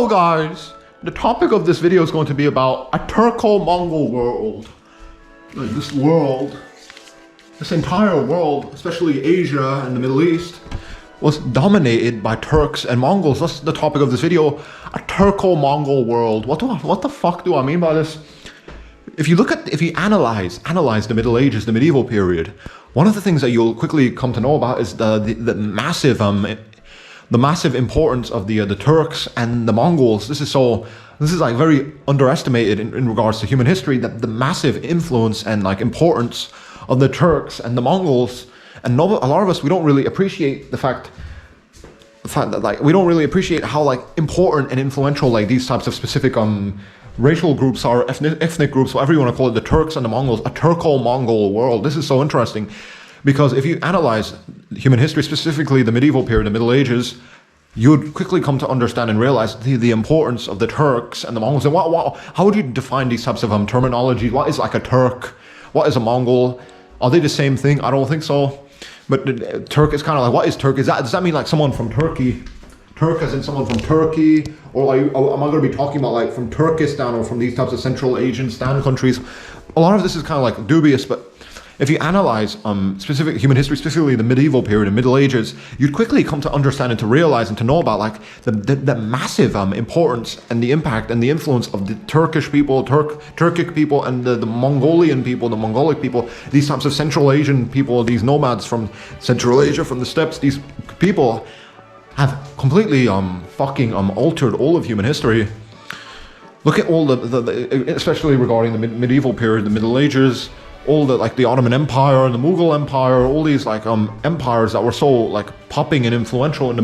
So guys, the topic of this video is going to be about a Turco-Mongol world. Like this entire world, especially Asia and the Middle East, was dominated by Turks and Mongols. That's the topic of this video, a Turco-Mongol world. What the fuck do I mean by this? If you analyze the Middle Ages, the medieval period, one of the things that you'll quickly come to know about is the massive importance of the Turks and the Mongols. This is like very underestimated in regards to human history, that the massive influence and like importance of the Turks and the Mongols. And a lot of us, we don't really appreciate the fact that like we don't really appreciate how like important and influential like these types of specific racial groups are, ethnic groups, whatever you want to call it, the Turks and the Mongols, a Turco-Mongol world. This is so interesting because if you analyze human history, specifically the medieval period, the Middle Ages, you would quickly come to understand and realize the importance of the Turks and the Mongols. And how would you define these types of terminology? What is like a Turk? What is a Mongol? Are they the same thing? I don't think so. But Turk is kind of like, what is Turk? Does that mean like someone from Turkey? Turk as in someone from Turkey? Or like, am I going to be talking about like from Turkestan or from these types of Central Asian Stan countries? A lot of this is kind of like dubious, but if you analyze specific human history, specifically the medieval period and Middle Ages, you'd quickly come to understand and to realize and to know about like the massive importance and the impact and the influence of the Turkish people, Turkic people, and the Mongolian people, the Mongolic people, these types of Central Asian people, these nomads from Central Asia, from the steppes. These people have completely fucking altered all of human history. Look at all the especially regarding the medieval period, the Middle Ages, all the Ottoman Empire and the Mughal Empire, all these like empires that were so like popping and influential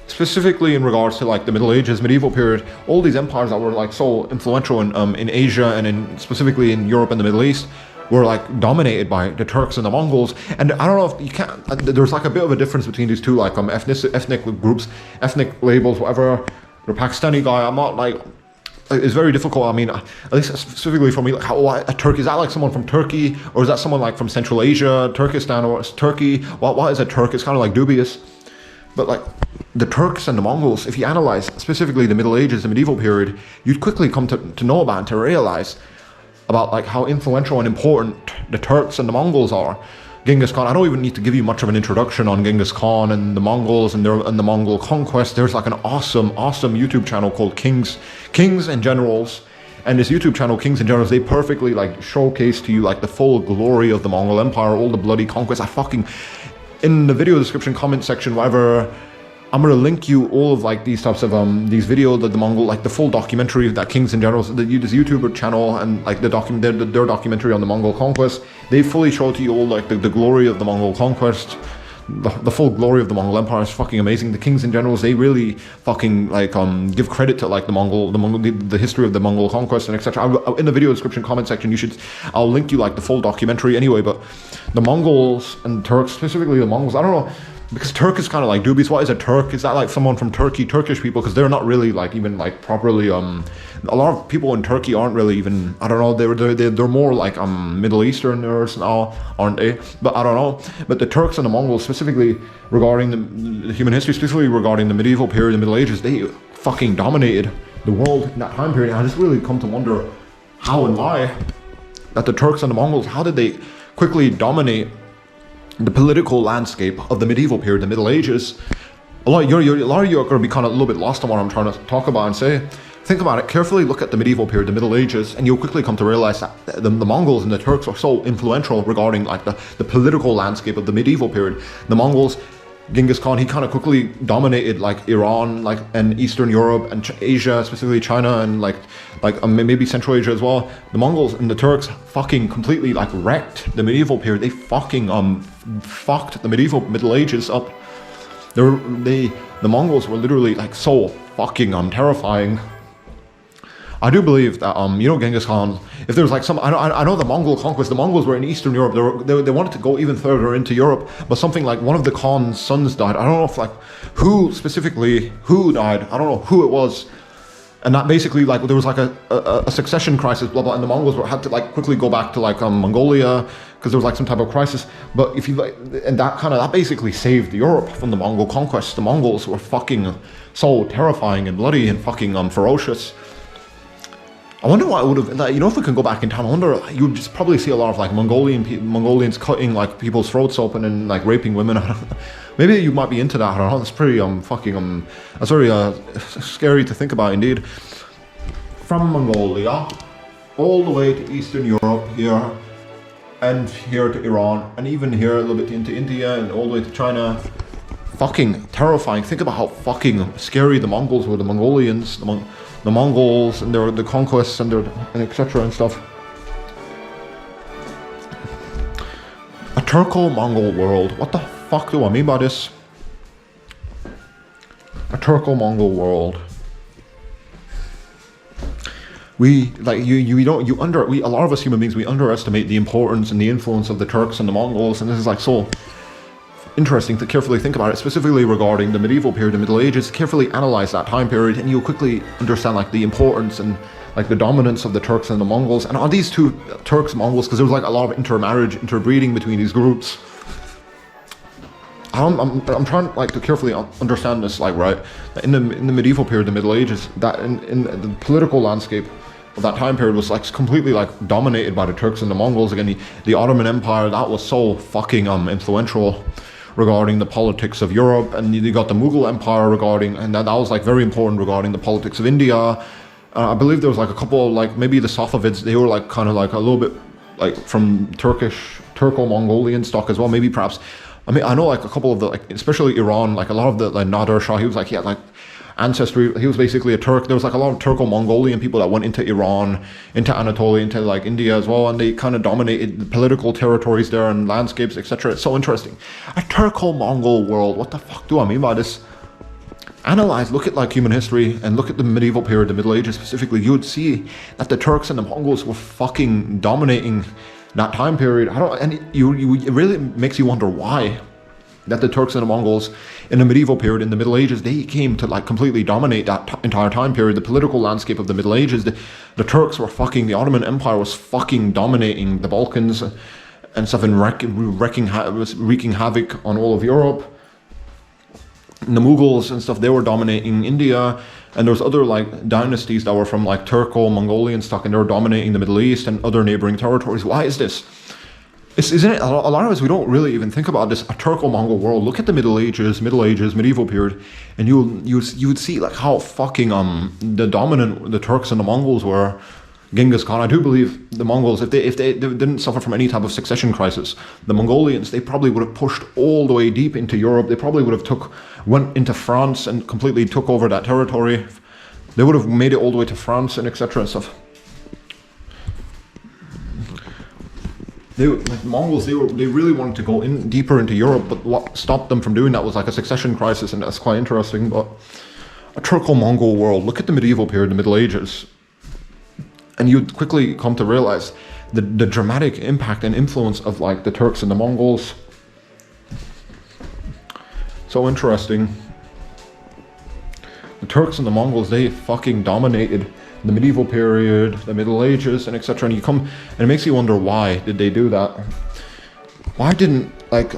specifically in regards to like the Middle Ages, medieval period. All these empires that were like so influential in Asia and specifically in Europe and the Middle East were like dominated by the Turks and the Mongols. And I don't know if you can't. There's like a bit of a difference between these two like ethnic groups, ethnic labels, whatever. The Pakistani guy, I'm not like. It's very difficult. I mean, at least specifically for me, like a Turk, is that like someone from Turkey, or is that someone like from Central Asia, Turkestan, or Turkey? What is a Turk? It's kind of like dubious. But like the Turks and the Mongols, if you analyze specifically the Middle Ages, the medieval period, you'd quickly come to know about and to realize about like how influential and important the Turks and the Mongols are. Genghis Khan, I don't even need to give you much of an introduction on Genghis Khan and the Mongols and the Mongol conquest. There's like an awesome YouTube channel called Kings and Generals. And this YouTube channel, Kings and Generals, they perfectly like showcase to you like the full glory of the Mongol Empire, all the bloody conquest. In the video description, comment section, whatever, I'm gonna link you all of like these types of these videos that the Mongol, like the full documentary of that Kings and Generals, this YouTuber channel, and like their documentary on the Mongol conquest. They fully show to you all like the glory of the Mongol conquest, the full glory of the Mongol Empire is fucking amazing. The Kings and Generals, they really fucking like give credit to like the history of the Mongol conquest and etc. In the video description comment section, I'll link you like the full documentary anyway. But the Mongols and Turks, specifically the Mongols, I don't know. Because Turk is kind of like dubious. What is a Turk? Is that like someone from Turkey, Turkish people? Because they're not really like even like properly. A lot of people in Turkey aren't really even. I don't know. They're more like Middle Easterners now, aren't they? But I don't know. But the Turks and the Mongols, specifically regarding the human history, specifically regarding the medieval period, the Middle Ages, they fucking dominated the world in that time period. And I just really come to wonder how and why that the Turks and the Mongols, how did they quickly dominate the political landscape of the medieval period, the Middle Ages? A lot of you are going to be kind of a little bit lost on what I'm trying to talk about and say. Think about it carefully. Look at the medieval period, the Middle Ages, and you'll quickly come to realize that the Mongols and the Turks are so influential regarding like the political landscape of the medieval period. The Mongols, Genghis Khan, he kind of quickly dominated like Iran, like and Eastern Europe and Asia, specifically China and like maybe Central Asia as well. The Mongols and the Turks fucking completely like wrecked the medieval period. They fucking fucked the Middle Ages up. The Mongols were literally like so fucking terrifying. I do believe that Genghis Khan, if there's like I know the Mongol conquest, the Mongols were in Eastern Europe. They wanted to go even further into Europe, but something like one of the Khan's sons died. I don't know if like who died. I don't know who it was. And that basically, like, there was like a succession crisis, blah blah, and the Mongols had to like quickly go back to like Mongolia because there was like some type of crisis. But if you like, and that basically saved Europe from the Mongol conquest. The Mongols were fucking so terrifying and bloody and fucking ferocious. I wonder what it would have, like, you know, if we can go back in time, I wonder, you would just probably see a lot of like Mongolians cutting like people's throats open and like raping women. Maybe you might be into that. I don't know. It's pretty that's very scary to think about indeed. From Mongolia all the way to Eastern Europe here, and here to Iran, and even here a little bit into India and all the way to China. Fucking terrifying. Think about how fucking scary the Mongols were, the Mongolians, the Mongols and the conquests and etc. and stuff. A Turco-Mongol world. What the fuck do I mean by this? A Turco-Mongol world. A lot of us human beings, we underestimate the importance and the influence of the Turks and the Mongols, and this is like so interesting to carefully think about it, specifically regarding the medieval period, the Middle Ages. Carefully analyze that time period, and you'll quickly understand like the importance and like the dominance of the Turks and the Mongols. And on these two Turks and Mongols, because there was like a lot of intermarriage, interbreeding between these groups. I'm trying like to carefully understand this, like, right, in the medieval period, the Middle Ages, that in the political landscape of that time period was like completely like dominated by the Turks and the Mongols. Again, the Ottoman Empire, that was so fucking influential regarding the politics of Europe, and you got the Mughal Empire regarding, and that was like very important regarding the politics of India. I believe there was like a couple of, like, maybe the Safavids, they were like kind of like a little bit like from Turco-Mongolian stock as well, maybe perhaps. I mean, I know like a couple of the, like, especially Iran, like a lot of the like Nader Shah, he was like, yeah, like ancestry, he was basically a Turk. There was like a lot of Turco-Mongolian people that went into Iran, into Anatolia, into like India as well, and they kind of dominated the political territories there and landscapes, etc. It's so interesting. A Turco-Mongol world. What the fuck do I mean by this? Analyze, look at like human history and look at the medieval period, the Middle Ages specifically. You would see that the Turks and the Mongols were fucking dominating that time period. It really makes you wonder why that the Turks and the Mongols in the medieval period, in the Middle Ages, they came to like completely dominate that entire time period, the political landscape of the Middle Ages. The Turks were fucking, the Ottoman Empire was fucking dominating the Balkans and stuff, and wreaking havoc on all of Europe. And the Mughals and stuff, they were dominating India, and there was other like dynasties that were from like Turco-Mongolian stock, and they were dominating the Middle East and other neighboring territories. Why is this? Isn't it, a lot of us, we don't really even think about this, a Turco-Mongol world. Look at the Middle Ages, medieval period, and you would see like how fucking the dominant the Turks and the Mongols were. Genghis Khan, I do believe the Mongols, if they didn't suffer from any type of succession crisis, the Mongolians, they probably would have pushed all the way deep into Europe. They probably would have went into France and completely took over that territory. They would have made it all the way to France and etc. and stuff. The Mongols, they really wanted to go in deeper into Europe, but what stopped them from doing that was like a succession crisis, and that's quite interesting. But a Turco-Mongol world, look at the medieval period, the Middle Ages, and you'd quickly come to realize the dramatic impact and influence of like the Turks and the Mongols. So interesting. The Turks and the Mongols, they fucking dominated the medieval period, the Middle Ages, and etc. And and it makes you wonder, why did they do that? Why didn't, like,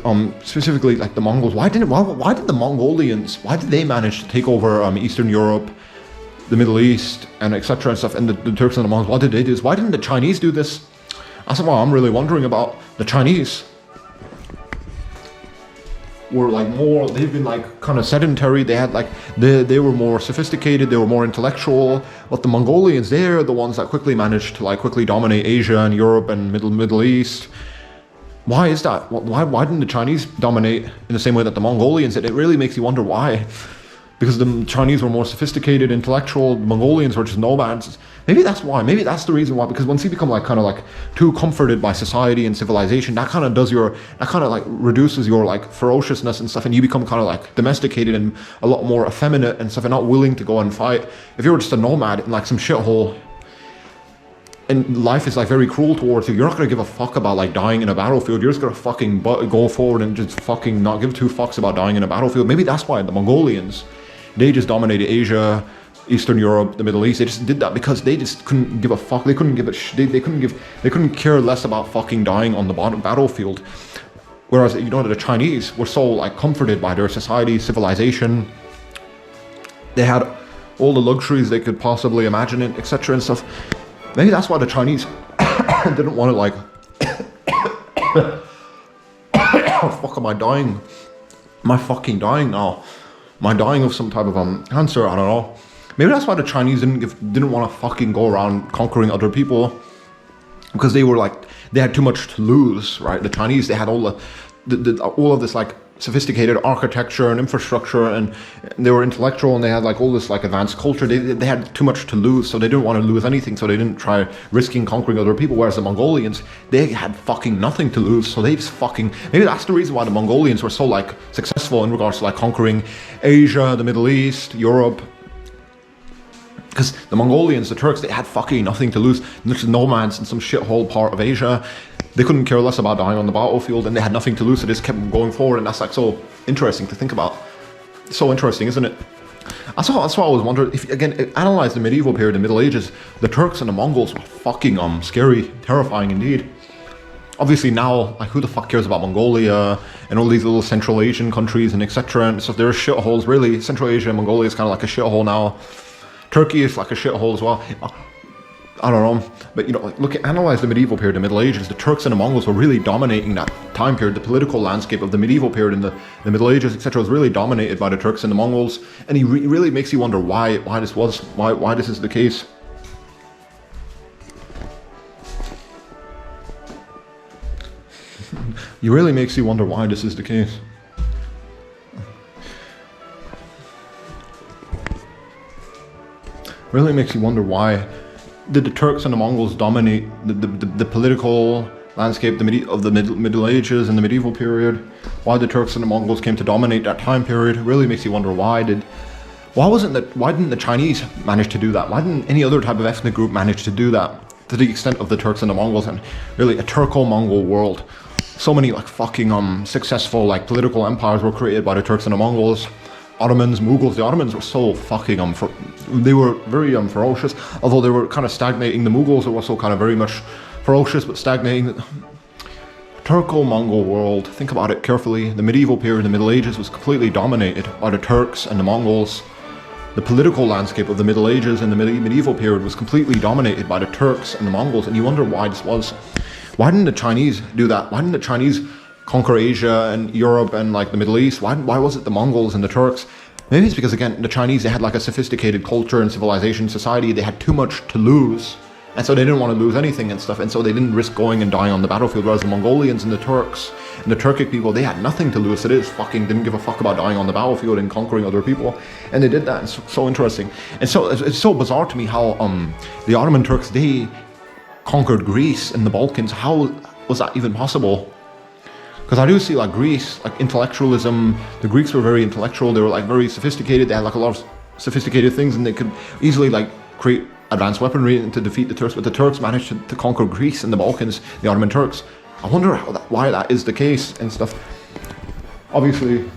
specifically like the Mongols, why did the Mongolians, why did they manage to take over Eastern Europe, the Middle East, and etc. and stuff, and the Turks and the Mongols, why did they do this? Why didn't the Chinese do this? That's what I'm really wondering about. The Chinese were like more, they've been like kind of sedentary, they had like, they were more sophisticated, they were more intellectual, but the Mongolians, they're the ones that quickly managed to like quickly dominate Asia and Europe and Middle East. Why is that? Why didn't the Chinese dominate in the same way that the Mongolians did? It really makes you wonder why. Because the Chinese were more sophisticated, intellectual, the Mongolians were just nomads. Maybe that's why, maybe that's the reason why, because once you become like kind of like too comforted by society and civilization, that kind of like reduces your like ferociousness and stuff, and you become kind of like domesticated and a lot more effeminate and stuff, and not willing to go and fight. If you're just a nomad in like some shithole, and life is like very cruel towards you, you're not gonna give a fuck about like dying in a battlefield. You're just gonna fucking go forward and just fucking not give two fucks about dying in a battlefield. Maybe that's why the Mongolians, they just dominated Asia, Eastern Europe, the Middle East. They just did that because they just couldn't give a fuck. They couldn't give a they couldn't care less about fucking dying on the battlefield. Whereas, you know, the Chinese were so like comforted by their society, civilization. They had all the luxuries they could possibly imagine, etc. and stuff. Maybe that's why the Chinese didn't want to like. Oh fuck! Am I dying? Am I fucking dying now? Am I dying of some type of cancer? I don't know. Maybe that's why the Chinese didn't want to fucking go around conquering other people, because they were like, they had too much to lose, right? The Chinese, they had all all of this like sophisticated architecture and infrastructure, and they were intellectual, and they had like all this like advanced culture. They had too much to lose, so they didn't want to lose anything, so they didn't try risking conquering other people. Whereas the Mongolians, they had fucking nothing to lose, so they just fucking, maybe that's the reason why the Mongolians were so like successful in regards to like conquering Asia, the Middle East, Europe. Because the Mongolians, the Turks, they had fucking nothing to lose. They're just nomads in some shithole part of Asia. They couldn't care less about dying on the battlefield, and they had nothing to lose, so they just kept going forward, and that's like so interesting to think about. So interesting, isn't it? That's why I was wondering, if again, analyze the medieval period, the Middle Ages, the Turks and the Mongols were fucking scary, terrifying indeed. Obviously now, like, who the fuck cares about Mongolia and all these little Central Asian countries and etc. and stuff? They're shitholes, really. Central Asia and Mongolia is kind of like a shithole now. Turkey is like a shithole as well. I don't know, but you know, like, look, analyze the medieval period, the Middle Ages. The Turks and the Mongols were really dominating that time period. The political landscape of the medieval period and the Middle Ages, etc., was really dominated by the Turks and the Mongols. And it really makes you wonder why this is the case. It really makes you wonder why this is the case. Really makes you wonder, why did the Turks and the Mongols dominate the political landscape of the Middle Ages and the medieval period? Why the Turks and the Mongols came to dominate that time period? Really makes you wonder why didn't the Chinese manage to do that? Why didn't any other type of ethnic group manage to do that to the extent of the Turks and the Mongols? And really a Turco-Mongol world. So many like fucking successful like political empires were created by the Turks and the Mongols. Ottomans, Mughals. The Ottomans were so fucking they were very ferocious, although they were kind of stagnating. The Mughals were also kind of very much ferocious but stagnating. Turco-Mongol world, think about it carefully. The medieval period, the Middle Ages, was completely dominated by the Turks and the Mongols. The political landscape of the Middle Ages and the medieval period was completely dominated by the Turks and the Mongols, and you wonder why this was. Why didn't the Chinese do that? Why didn't the Chinese conquer Asia and Europe and like the Middle East? Why was it the Mongols and the Turks? Maybe it's because, again, the Chinese, they had like a sophisticated culture and civilization, society. They had too much to lose, and so they didn't want to lose anything and stuff, and so they didn't risk going and dying on the battlefield. Whereas the Mongolians and the Turks and the Turkic people, they had nothing to lose, so they just fucking didn't give a fuck about dying on the battlefield and conquering other people, and they did that. It's so interesting. And so it's so bizarre to me how the Ottoman Turks, they conquered Greece and the Balkans. How was that even possible? Because I do see like Greece, like intellectualism. The Greeks were very intellectual. They were like very sophisticated. They had like a lot of sophisticated things, and they could easily like create advanced weaponry to defeat the Turks. But the Turks managed to conquer Greece and the Balkans, the Ottoman Turks. I wonder why that is the case and stuff. Obviously,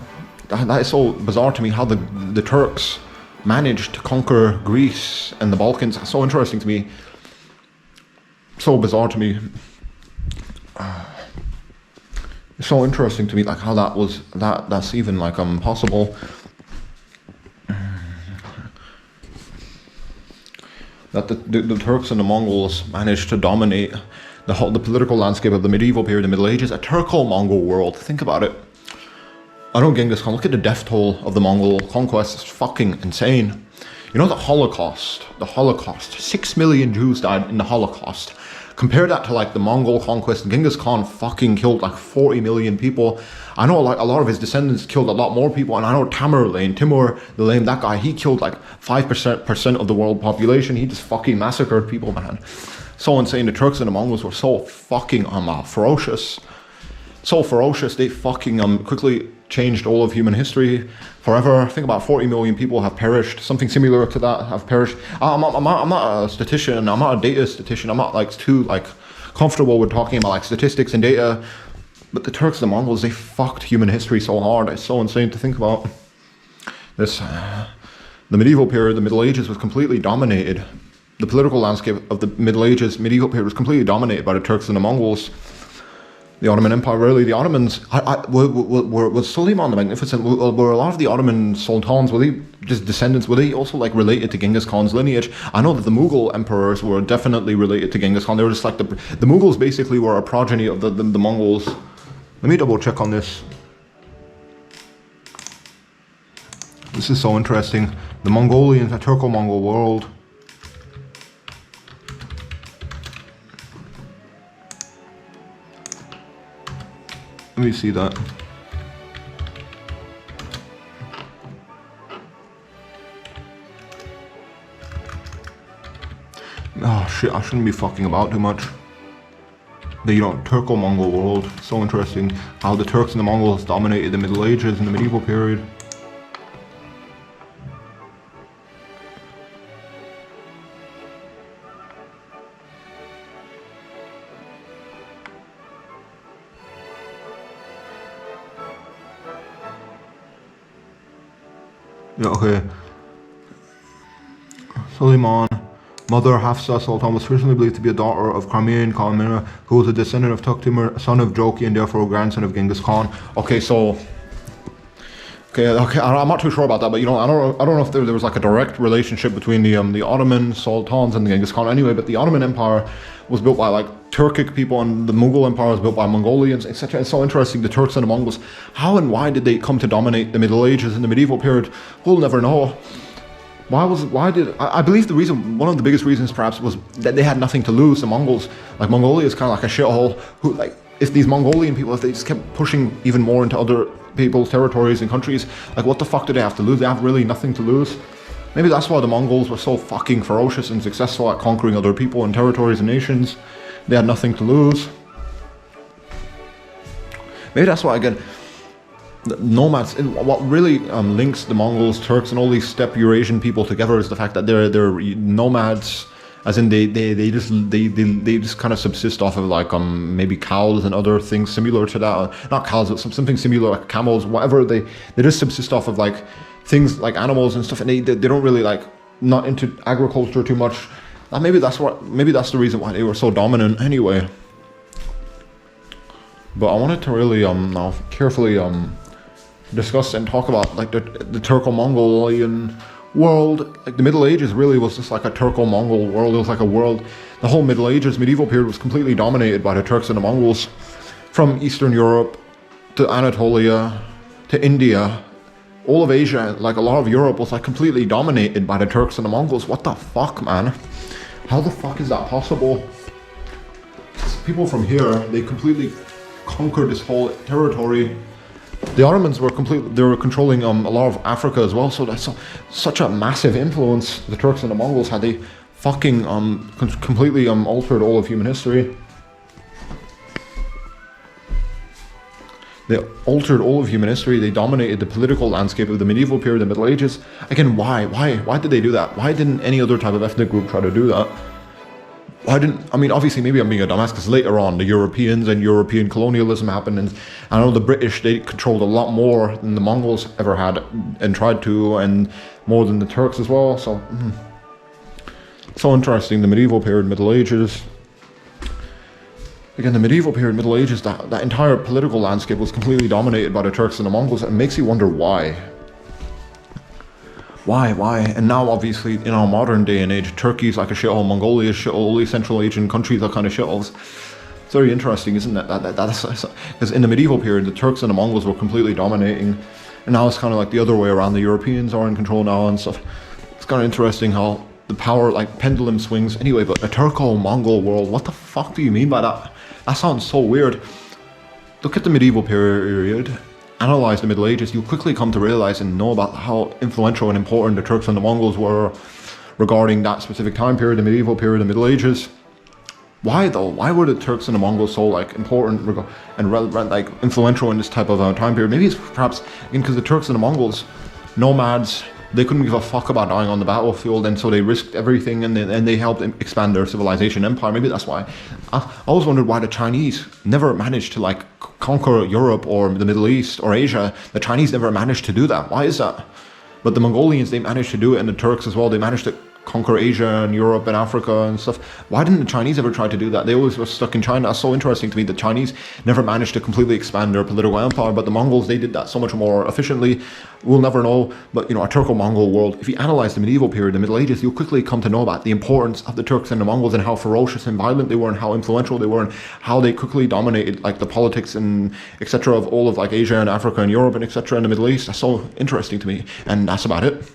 that is so bizarre to me, how the Turks managed to conquer Greece and the Balkans. It's so interesting to me. So bizarre to me. It's so interesting to me, like how that's even like possible. That the Turks and the Mongols managed to dominate the political landscape of the medieval period, the Middle Ages, a Turco-Mongol world. Think about it. I don't Genghis Khan. Look at the death toll of the Mongol conquest. It's fucking insane. You know, the Holocaust. 6 million Jews died in the Holocaust. Compare that to like the Mongol conquest. Genghis Khan fucking killed like 40 million people. I know like a lot of his descendants killed a lot more people, and I know Timur the Lame, that guy, he killed like 5% of the world population. He just fucking massacred people, man. So insane. The Turks and the Mongols were so fucking ferocious. So ferocious, they fucking quickly changed all of human history forever. I think about 40 million people have perished. Something similar to that have perished. I'm not a statistician. I'm not a data statistician. I'm not like too like comfortable with talking about like statistics and data. But the Turks and the Mongols, they fucked human history so hard. It's so insane to think about. This The medieval period, the Middle Ages, was completely dominated. The political landscape of the Middle Ages, medieval period, was completely dominated by the Turks and the Mongols. The Ottoman Empire, really, the Ottomans, was Suleiman the Magnificent, were a lot of the Ottoman sultans, were they just descendants, were they also like related to Genghis Khan's lineage? I know that the Mughal emperors were definitely related to Genghis Khan. They were just like, the Mughals basically were a progeny of the Mongols. Let me double check on this. This is so interesting. The Mongolian, the Turco-Mongol world. Let me see that. Oh shit, I shouldn't be fucking about too much. The Turco-Mongol world. So interesting how the Turks and the Mongols dominated the Middle Ages and the medieval period. Yeah, okay. Suleiman, mother Hafsa Sultan, was traditionally believed to be a daughter of Crimean Khan Mira, who was a descendant of Tuktimur, son of Joki, and therefore a grandson of Genghis Khan. Okay, so... Okay, I'm not too sure about that, but I don't know if there was like a direct relationship between the Ottoman sultans and the Genghis Khan anyway, but the Ottoman Empire was built by like Turkic people, and the Mughal Empire was built by Mongolians, etc. It's so interesting, the Turks and the Mongols. How and why did they come to dominate the Middle Ages and the medieval period? We'll never know. I believe one of the biggest reasons perhaps was that they had nothing to lose, the Mongols. Like Mongolia is kind of like a shithole, who like, if these Mongolian people, if they just kept pushing even more into other people's territories and countries, like what the fuck do they have to lose? They have really nothing to lose. Maybe that's why the Mongols were so fucking ferocious and successful at conquering other people and territories and nations. They had nothing to lose. Maybe that's why, again, the nomads, what really links the Mongols, Turks, and all these steppe Eurasian people together is the fact that they're nomads, as in they just kind of subsist off of like maybe cows and other things similar to that. Not cows, but something similar like camels, whatever. They just subsist off of like things like animals and stuff, and they don't really like, not into agriculture too much. Maybe that's the reason why they were so dominant anyway. But I wanted to really now carefully discuss and talk about like the Turco-Mongolian world. Like the Middle Ages really was just like a Turco-Mongol world. It was like a world, the whole Middle Ages, medieval period, was completely dominated by the Turks and the Mongols. From Eastern Europe to Anatolia to India, all of Asia, like a lot of Europe was like completely dominated by the Turks and the Mongols. What the fuck, man? How the fuck is that possible? People from here, they completely conquered this whole territory. The Ottomans were controlling a lot of Africa as well, so that's such a massive influence the Turks and the Mongols had. They fucking completely altered all of human history. They altered all of human history. They dominated the political landscape of the medieval period, the Middle Ages. Again, why did they do that? Why didn't any other type of ethnic group try to do that? Obviously maybe I'm being a dumbass, because later on the Europeans and European colonialism happened, and I know the British, they controlled a lot more than the Mongols ever had and tried to, and more than the Turks as well. So so interesting, the medieval period, Middle Ages. Again, the medieval period, Middle Ages, that entire political landscape was completely dominated by the Turks and the Mongols. It makes you wonder why. Why? And now, obviously, in our modern day and age, Turkey's like a shithole, Mongolia is shithole, all these Central Asian countries are kind of shitholes. It's very interesting, isn't it? Because in the medieval period, the Turks and the Mongols were completely dominating, and now it's kind of like the other way around. The Europeans are in control now and stuff. It's kind of interesting how the power, like, pendulum swings. Anyway, but the Turco-Mongol world, what the fuck do you mean by that? That sounds so weird. Look at the medieval period, analyze the Middle Ages, you'll quickly come to realize and know about how influential and important the Turks and the Mongols were regarding that specific time period, the medieval period, the Middle Ages. Why though? Why were the Turks and the Mongols so like important and like influential in this type of time period? Maybe it's perhaps because the Turks and the Mongols, nomads, they couldn't give a fuck about dying on the battlefield, and so they risked everything, and they helped expand their civilization empire. Maybe that's why. I always wondered why the Chinese never managed to like conquer Europe or the Middle East or Asia. The Chinese never managed to do that. Why is that? But the Mongolians, they managed to do it, and the Turks as well. They managed to conquer Asia and Europe and Africa and stuff. Why didn't the Chinese ever try to do that? They always were stuck in China. That's so interesting to me. The Chinese never managed to completely expand their political empire, but the Mongols, they did that so much more efficiently. We'll never know. But, a Turco-Mongol world, if you analyze the medieval period, the Middle Ages, you'll quickly come to know about the importance of the Turks and the Mongols and how ferocious and violent they were and how influential they were and how they quickly dominated like the politics and etc. of all of like Asia and Africa and Europe and etc. and the Middle East. That's so interesting to me. And that's about it.